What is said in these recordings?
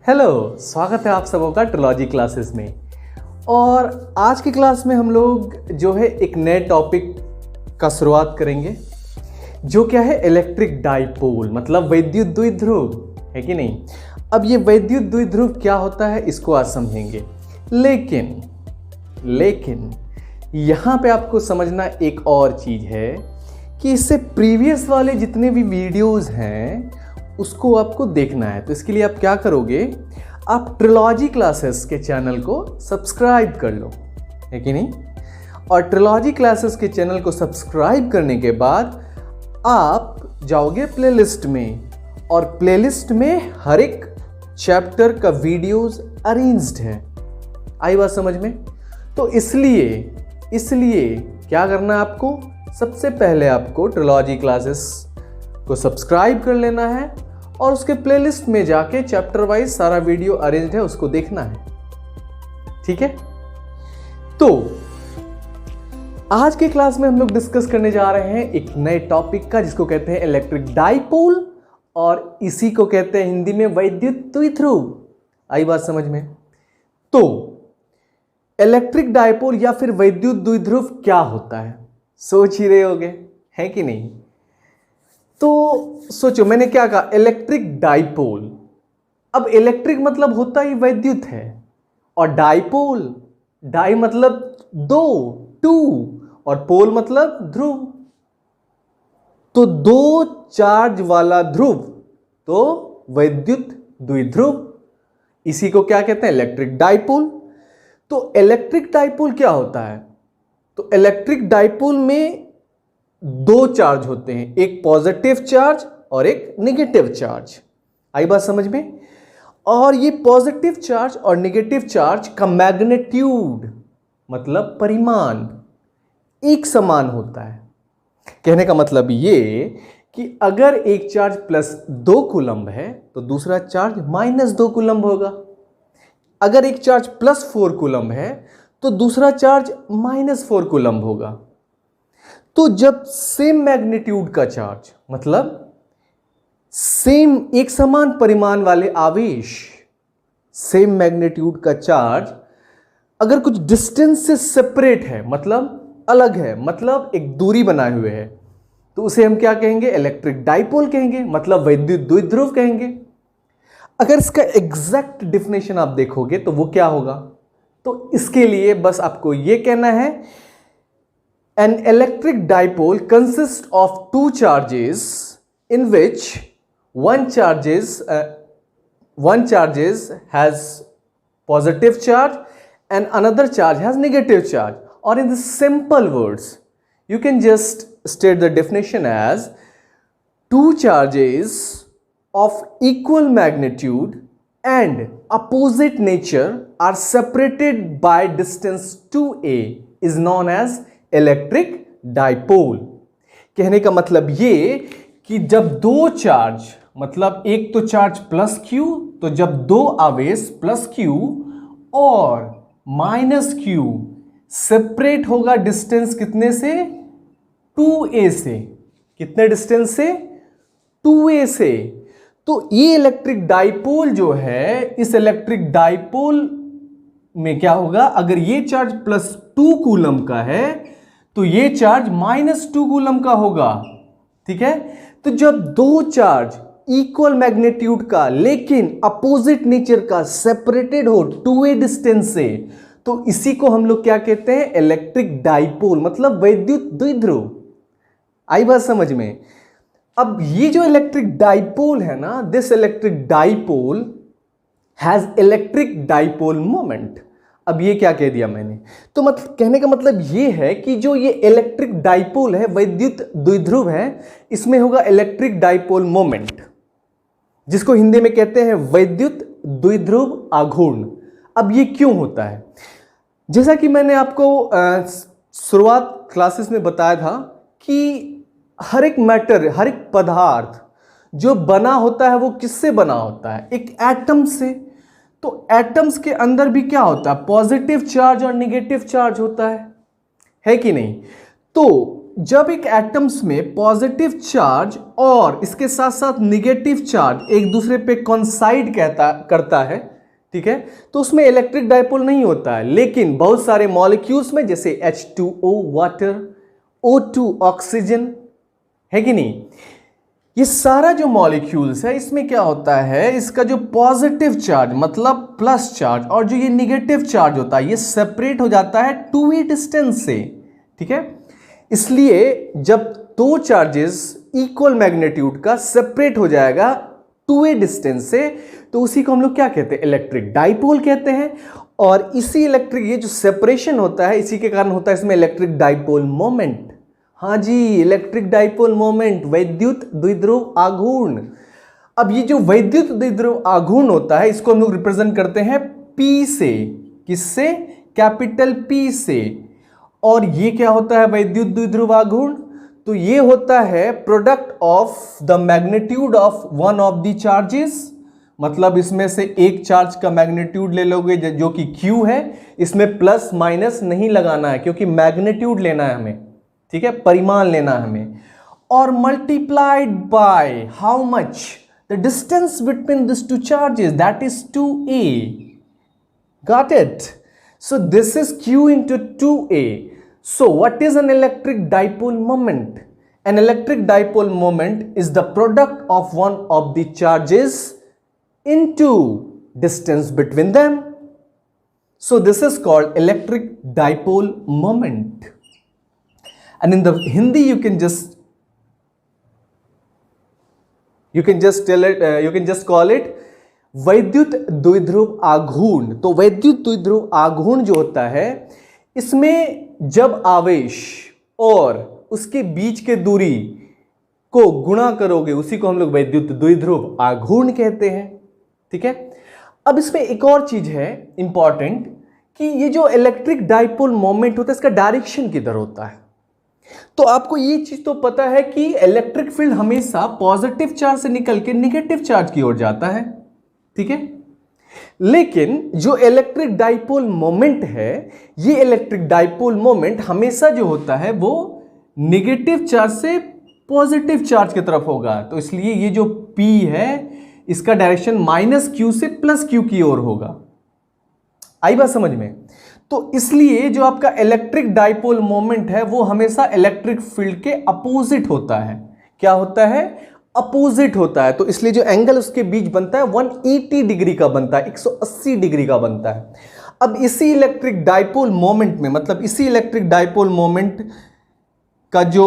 Hello, स्वागत है आप सबों का ट्रिलॉजी क्लासेस में। और आज की क्लास में हम लोग जो है एक नए टॉपिक का शुरुआत करेंगे, जो क्या है इलेक्ट्रिक डाइपोल, मतलब वैद्युत द्विध्रुव, है कि नहीं। अब ये वैद्युत द्विध्रुव क्या होता है इसको आज समझेंगे, लेकिन यहाँ पे आपको समझना एक और चीज़ है कि इससे प्रीवियस वाले जितने भी वीडियोस हैं उसको आपको देखना है। तो इसके लिए आप क्या करोगे, आप ट्रिलॉजी क्लासेस के चैनल को सब्सक्राइब कर लो, है कि नहीं। और ट्रिलॉजी क्लासेस के चैनल को सब्सक्राइब करने के बाद आप जाओगे प्लेलिस्ट में, और प्लेलिस्ट में हर एक चैप्टर का वीडियोस अरेंज्ड है। आई बात समझ में। तो इसलिए क्या करना है आपको, सबसे पहले आपको ट्रिलॉजी क्लासेस को सब्सक्राइब कर लेना है और उसके प्लेलिस्ट में जाके चैप्टर वाइज सारा वीडियो अरेंज्ड है उसको देखना है, ठीक है। तो आज के क्लास में हम लोग डिस्कस करने जा रहे हैं एक नए टॉपिक का, जिसको कहते हैं इलेक्ट्रिक डाइपोल, और इसी को कहते हैं हिंदी में वैद्युत द्विध्रुव। आई बात समझ में। तो इलेक्ट्रिक डाइपोल या फिर वैद्युत द्विध्रुव क्या होता है, सोच ही रहे होगे, है कि नहीं। तो सोचो, मैंने क्या कहा, इलेक्ट्रिक डाइपोल। अब इलेक्ट्रिक मतलब होता ही वैद्युत है, और डाइपोल, डाई मतलब दो, टू, और पोल मतलब ध्रुव। तो दो चार्ज वाला ध्रुव, तो वैद्युत द्विध्रुव, इसी को क्या कहते हैं, इलेक्ट्रिक डाइपोल। तो इलेक्ट्रिक डाइपोल क्या होता है, तो इलेक्ट्रिक डाइपोल में दो चार्ज होते हैं, एक पॉजिटिव चार्ज और एक नेगेटिव चार्ज। आई बात समझ में। और ये पॉजिटिव चार्ज और नेगेटिव चार्ज का मैग्नीट्यूड मतलब परिमाण एक समान होता है। कहने का मतलब ये कि अगर एक चार्ज +2 कूलम्ब है तो दूसरा चार्ज -2 कूलम्ब होगा। अगर एक चार्ज +4 कूलम्ब है तो दूसरा चार्ज -4 कूलम्ब होगा। तो जब सेम मैग्नीट्यूड का चार्ज, मतलब सेम एक समान परिमाण वाले आवेश, सेम मैग्नीट्यूड का चार्ज अगर कुछ डिस्टेंस से सेपरेट है, मतलब अलग है, मतलब एक दूरी बनाए हुए है, तो उसे हम क्या कहेंगे, इलेक्ट्रिक डाइपोल कहेंगे, मतलब वैद्युत द्विध्रुव कहेंगे। अगर इसका एग्जैक्ट डेफिनेशन आप देखोगे तो वो क्या होगा, तो इसके लिए बस आपको ये कहना है, an electric dipole consists of two charges in which one charges has positive charge and another charge has negative charge. Or in the simple words, you can just state the definition as two charges of equal magnitude and opposite nature are separated by distance 2a is known as electric dipole. कहने का मतलब ये कि जब दो charge, मतलब एक तो चार्ज +q, तो जब दो आवेश +q और -q सेपरेट होगा डिस्टेंस कितने से, 2a से। कितने डिस्टेंस से, 2a से। तो ये इलेक्ट्रिक डाइपोल जो है, इस इलेक्ट्रिक डाइपोल में क्या होगा, अगर ये चार्ज +2 कूलम्ब का है तो ये चार्ज -2 कूलम्ब का होगा, ठीक है। तो जब दो चार्ज इक्वल मैग्नीट्यूड का लेकिन अपोजिट नेचर का सेपरेटेड हो 2a डिस्टेंस से, तो इसी को हम लोग क्या कहते हैं, इलेक्ट्रिक डाइपोल, मतलब वैद्युत द्विध्रुव। आई बात समझ में। अब ये जो इलेक्ट्रिक डाइपोल है ना, this electric dipole has electric dipole moment. अब ये क्या कह दिया मैंने, तो मतलब कहने का मतलब ये है कि जो ये इलेक्ट्रिक डाइपोल है, वैद्युत द्विध्रुव है, इसमें होगा इलेक्ट्रिक डाइपोल मोमेंट, जिसको हिंदी में कहते हैं वैद्युत द्विध्रुव आघूर्ण। अब ये क्यों होता है, जैसा कि मैंने आपको शुरुआत क्लासेस में बताया था कि हर एक मैटर, हर एक पदार्थ जो बना होता है वो किससे बना होता है, एक एटम से। तो एटम्स के अंदर भी क्या होता है, पॉजिटिव चार्ज और नेगेटिव चार्ज होता है कि नहीं। तो जब एक एटम्स में पॉजिटिव चार्ज और इसके साथ साथ निगेटिव चार्ज एक दूसरे पे कॉन्साइड करता है, ठीक है, तो उसमें इलेक्ट्रिक डाइपोल नहीं होता है। लेकिन बहुत सारे मॉलिक्यूल्स में जैसे H2O वाटर, O2 ऑक्सीजन, है कि नहीं, ये सारा जो मॉलिक्यूल्स है इसमें क्या होता है, इसका जो पॉजिटिव चार्ज मतलब प्लस चार्ज और जो ये निगेटिव चार्ज होता है ये सेपरेट हो जाता है 2a डिस्टेंस से, ठीक है। इसलिए जब दो चार्जेस इक्वल मैग्नीट्यूड का सेपरेट हो जाएगा 2a डिस्टेंस से, तो उसी को हम लोग क्या कहते हैं, इलेक्ट्रिक डाइपोल कहते हैं। और इसी इलेक्ट्रिक ये जो सेपरेशन होता है इसी के कारण होता है इसमें इलेक्ट्रिक डाइपोल मोमेंट। हाँ जी, इलेक्ट्रिक डाइपोल मोमेंट, वैद्युत द्विध्रुव आघूर्ण। अब ये जो वैद्युत द्विध्रुव आघूर्ण होता है इसको हम लोग रिप्रेजेंट करते हैं P से, किससे, कैपिटल P से। और ये क्या होता है वैद्युत द्विध्रुव आघूर्ण, तो ये होता है product of the magnitude of one of the charges, मतलब इसमें से एक चार्ज का मैग्नीट्यूड ले लोगे जो कि Q है, इसमें प्लस माइनस नहीं लगाना है क्योंकि मैग्नीट्यूड लेना है हमें, ठीक है, परिमाण लेना है हमें, और multiplied by how much, the distance between this two charges, that is 2a। Got it? So this is Q into 2a. So what is an electric dipole moment? An electric dipole moment is the product of one of the charges into distance between them. So this is called electric dipole moment. And in the Hindi you can just call it वैद्युत द्विध्रुव आघूर्ण। तो वैद्युत द्विध्रुव आघूर्ण जो होता है इसमें जब आवेश और उसके बीच के दूरी को गुणा करोगे उसी को हम लोग वैद्युत द्विध्रुव आघूर्ण कहते हैं, ठीक है। अब इसमें एक और चीज है इंपॉर्टेंट कि ये जो इलेक्ट्रिक डाइपोल मोमेंट होता है इसका डायरेक्शन किधर होता है। तो आपको ये चीज तो पता है कि इलेक्ट्रिक फील्ड हमेशा पॉजिटिव चार्ज से निकल के निगेटिव चार्ज की ओर जाता है, ठीक है। लेकिन जो इलेक्ट्रिक डाइपोल मोमेंट है, ये इलेक्ट्रिक डाइपोल मोमेंट हमेशा जो होता है वो नेगेटिव चार्ज से पॉजिटिव चार्ज की तरफ होगा। तो इसलिए ये जो P है इसका डायरेक्शन -Q से +Q की ओर होगा। आई बात समझ में? तो इसलिए जो आपका इलेक्ट्रिक डाइपोल मोमेंट है वो हमेशा इलेक्ट्रिक फील्ड के अपोजिट होता है। क्या होता है? अपोजिट होता है। तो इसलिए जो एंगल उसके बीच बनता है 180 डिग्री का बनता है, 180 डिग्री का बनता है। अब इसी इलेक्ट्रिक डाइपोल मोमेंट में, मतलब इसी इलेक्ट्रिक डाइपोल मोमेंट का जो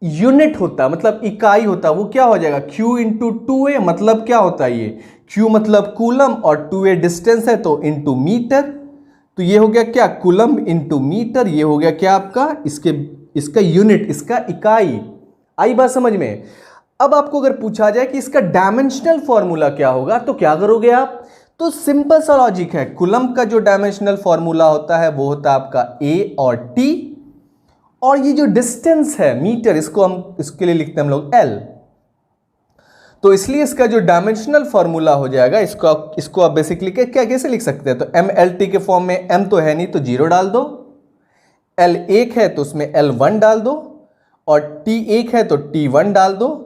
यूनिट होता है, मतलब इकाई होता है, वो क्या हो जाएगा, Q इंटू 2a। मतलब क्या होता है ये, Q मतलब कूलम और 2a डिस्टेंस है तो इंटू मीटर। तो ये हो गया क्या, कूलम इंटू मीटर। ये हो गया क्या आपका, इसका यूनिट, इसका इकाई। आई बात समझ में? अब आपको अगर पूछा जाए कि इसका डायमेंशनल फॉर्मूला क्या होगा तो क्या करोगे आप? तो सिंपल सा लॉजिक है। कूलम का जो डायमेंशनल फॉर्मूला होता है वो होता है आपका A और T, और ये जो डिस्टेंस है मीटर, इसको हम इसके लिए लिखते हैं हम लोग L। तो इसलिए इसका जो डायमेंशनल फॉर्मूला हो जाएगा, इसको आप बेसिकली क्या कैसे लिख सकते हैं, तो MLT के फॉर्म में, M तो है नहीं तो 0 डाल दो, L 1 है तो उसमें L1 डाल दो, और T 1 है तो T1 डाल दो,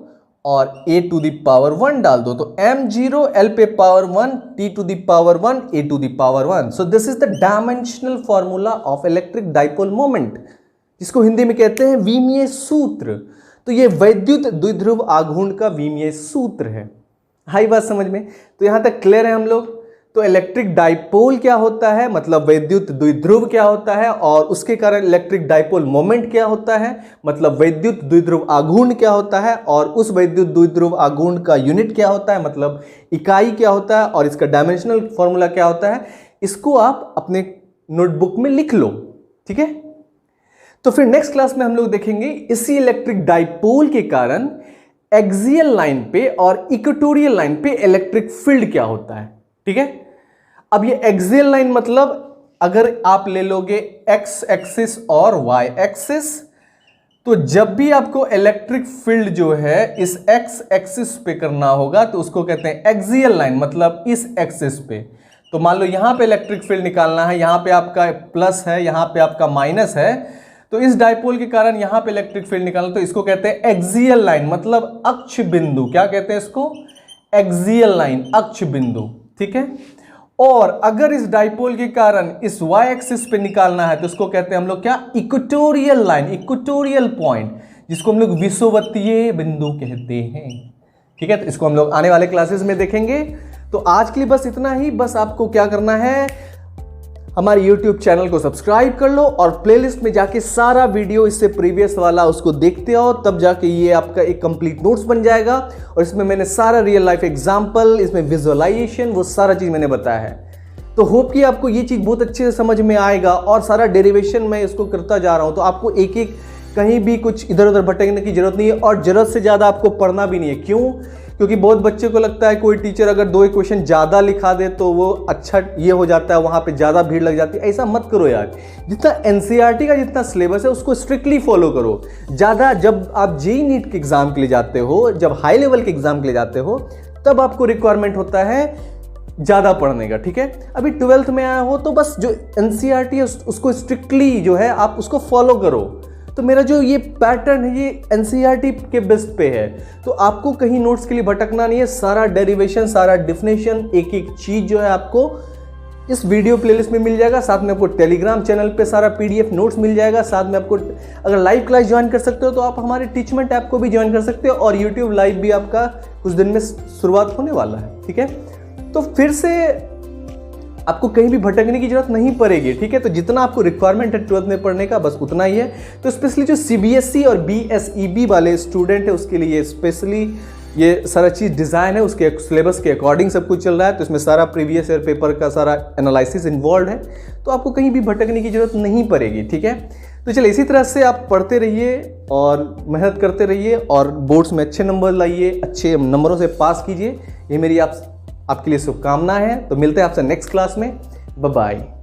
और a टू द पावर 1 डाल दो। तो m0 l पे power 1, t to the power 1, a to the power 1। So this is the dimensional formula of electric dipole moment, जिसको हिंदी में कहते हैं विमीय सूत्र। तो ये वैद्युत द्विध्रुव आघूर्ण का विमीय सूत्र है। हाई बात समझ में? तो यहां तक क्लियर है हम लोग? तो इलेक्ट्रिक डाइपोल क्या होता है, मतलब वैद्युत द्विध्रुव क्या होता है, और उसके कारण इलेक्ट्रिक डाइपोल मोमेंट क्या होता है, मतलब वैद्युत द्विध्रुव आघूर्ण क्या होता है, और उस वैद्युत द्विध्रुव आघूर्ण का यूनिट क्या होता है, मतलब इकाई क्या होता है, और इसका डायमेंशनल फॉर्मूला क्या होता है। इसको आप अपने नोटबुक में लिख लो, ठीक है। तो फिर नेक्स्ट क्लास में हम लोग देखेंगे इसी इलेक्ट्रिक डाइपोल के कारण एक्सियल लाइन पे और इक्वेटोरियल लाइन पे इलेक्ट्रिक फील्ड क्या होता है, ठीक है। अब ये एक्सियल लाइन मतलब अगर आप ले लोगे x एक्सिस और y एक्सिस, तो जब भी आपको इलेक्ट्रिक फील्ड जो है इस x एक्सिस पे करना होगा तो उसको कहते हैं एक्सियल लाइन, मतलब इस एक्सिस पे। तो मान लो यहां पे इलेक्ट्रिक फील्ड निकालना है, यहां पे आपका प्लस है, यहां पे आपका माइनस है, तो इस डाइपोल के कारण यहां पे इलेक्ट्रिक फील्ड निकालना, तो इसको कहते हैं एक्सियल लाइन, मतलब अक्ष बिंदु। क्या कहते हैं इसको? एक्सियल लाइन, अक्ष बिंदु। ठीक है। और अगर इस डाइपोल के कारण इस वाई एक्सिस पे निकालना है तो इसको कहते हैं हम लोग क्या? इक्वेटोरियल लाइन, इक्वेटोरियल पॉइंट, जिसको हम लोग विषुवतीय बिंदु कहते हैं। ठीक है। तो इसको हम लोग आने वाले क्लासेस में देखेंगे। तो आज के लिए बस इतना ही। बस आपको क्या करना है, हमारे YouTube चैनल को सब्सक्राइब कर लो और प्लेलिस्ट में जाके सारा वीडियो इससे प्रीवियस वाला उसको देखते हो, तब जाके ये आपका एक कंप्लीट नोट्स बन जाएगा। और इसमें मैंने सारा रियल लाइफ एग्जांपल, इसमें विजुअलाइजेशन, वो सारा चीज़ मैंने बताया है। तो होप कि आपको ये चीज़ बहुत अच्छे से समझ में आएगा। और सारा डेरिवेशन मैं इसको करता जा रहा हूँ, तो आपको एक एक कहीं भी कुछ इधर उधर भटकने की जरूरत नहीं है और ज़रूरत से ज़्यादा आपको पढ़ना भी नहीं है। क्यों? क्योंकि बहुत बच्चे को लगता है कोई टीचर अगर 2 इक्वेशन ज़्यादा लिखा दे तो वो अच्छा ये हो जाता है, वहाँ पे ज़्यादा भीड़ लग जाती है। ऐसा मत करो यार। जितना एनसीईआरटी का जितना सिलेबस है उसको स्ट्रिक्टली फॉलो करो। ज़्यादा जब आप जेईई नीट के एग्ज़ाम के लिए जाते हो, जब हाई लेवल के एग्ज़ाम के लिए जाते हो, तब आपको रिक्वायरमेंट होता है ज़्यादा पढ़ने का। ठीक है। अभी 12th में आया हो तो बस जो एनसीईआरटी है उसको स्ट्रिक्टली जो है आप उसको फॉलो करो। तो मेरा जो ये पैटर्न है ये एनसीईआरटी के बेस्ट पे है, तो आपको कहीं नोट्स के लिए भटकना नहीं है। सारा डेरिवेशन, सारा डिफिनेशन, एक एक चीज़ जो है आपको इस वीडियो प्लेलिस्ट में मिल जाएगा। साथ में आपको टेलीग्राम चैनल पे सारा PDF नोट्स मिल जाएगा। साथ में आपको अगर लाइव क्लास ज्वाइन कर सकते हो तो आप हमारे टीचमेंट ऐप को भी ज्वाइन कर सकते हो। और यूट्यूब लाइव भी आपका कुछ दिन में शुरुआत होने वाला है। ठीक है। तो फिर से आपको कहीं भी भटकने की जरूरत नहीं पड़ेगी। ठीक है। तो जितना आपको रिक्वायरमेंट है 12th में पढ़ने का, बस उतना ही है। तो स्पेशली जो CBSE और BSEB वाले स्टूडेंट है उसके लिए स्पेशली ये सारा चीज़ डिज़ाइन है, उसके सिलेबस के अकॉर्डिंग सब कुछ चल रहा है। तो इसमें सारा प्रीवियस ईयर पेपर का सारा एनालिसिस इन्वॉल्व है, तो आपको कहीं भी भटकने की जरूरत नहीं पड़ेगी। ठीक है। तो चलिए इसी तरह से आप पढ़ते रहिए और मेहनत करते रहिए और बोर्ड्स में अच्छे नंबर लाइए, अच्छे नंबरों से पास कीजिए। ये मेरी आपके लिए शुभकामना है। तो मिलते हैं आपसे नेक्स्ट क्लास में। Bye bye.